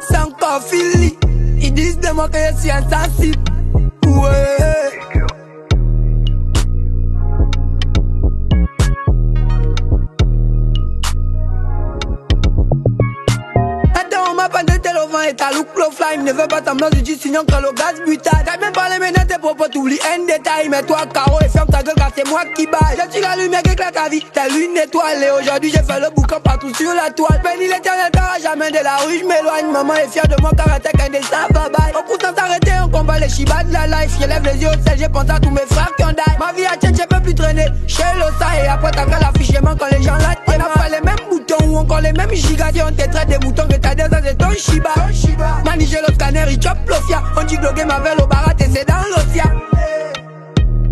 C'est encore Philly. Ils disent de moi que je suis insensible. Ouais. Et ta look low fly, ne veux pas t'emblanc du dis sinon que le gaz butade. T'as même pas les menaces tes propos, t'oublies un détail. Mais toi Caro et ferme ta gueule car c'est moi qui baille. Je suis la lumière qui éclate ta vie, t'es l'une étoile. Et aujourd'hui j'ai fait le boucan partout sur la toile. Béni l'éternel car à jamais de la rue je m'éloigne. Maman est fière de moi car elle était qu'un destin bye bye. Au coup sans s'arrêter on combat les chibas de la life. Je lève les yeux au ciel, j'ai pensé à tous mes frères qui ont die. Ma vie a changé, je peux plus traîner chez l'Ossa. Et après t'as qu'à l'affichement quand les gens la tiennent. On a pas les mêmes boutons ou encore les mêmes gigas. Si on te traite des moutons que t'as des ça c'est ton shiba. Maniger le scanner, il chope l'ofia. On dit que le game avait le barat et c'est dans l'Osia.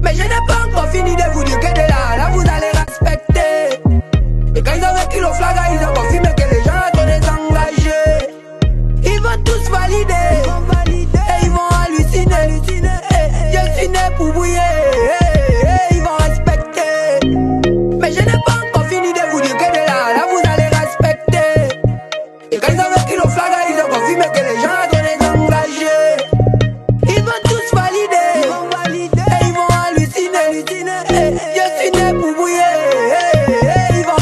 Mais je n'ai pas encore fini de vous dire que de là vous allez respecter. Et quand ils ont vécu le flag, ils ont confirmé que les gens sont désengagés. Ils vont tous valider, et ils vont halluciner. Je suis né pour bouiller, ils vont respecter. Mais je n'ai pas encore fini de vous dire que de là vous allez respecter. Et quand ils ont vécu le flag, ils ont confirmé que les gens sont désengagés. Ils vont tous valider, et ils vont halluciner. Je suis né pour bouiller, ils vont.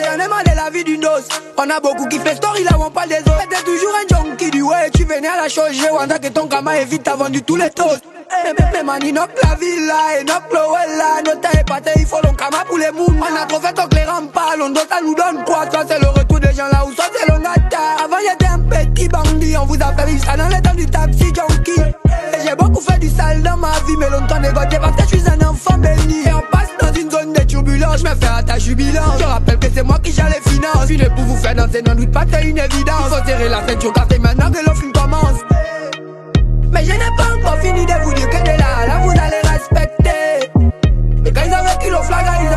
J'en ai marre de la vie d'une dose. On a beaucoup qui fait story là où on parle des autres. T'es toujours un junkie du ouais, tu venais à la chose. J'ai wanda que ton gamin est vite, t'as vendu tous les toasts. Mais man, il knock la ville là, et knock le well là. Notre est pâté, il faut l'encama pour les mouns. On a trop fait tant que les rampes, l'on doit ça nous donne quoi. Soit c'est le retour des gens là, ou soit c'est le nata. Avant y'était un petit bandit, on vous a fait vivre ça dans les temps du taxi junkie. Et j'ai beaucoup fait du sale dans ma vie, mais longtemps négocié parce que je suis un enfant béni. Et on passe dans une zone de turbulence, je me fais à ta jubilance. Je rappelle que c'est moi qui gère les finances. Fini pour vous faire danser, n'en doute pas, c'est une évidence. Faut serrer la ceinture car c'est maintenant que le film commence. Mais je n'ai pas encore fini de vous dire que de là vous allez respecter. Et quand ils ont vécu le flag, ils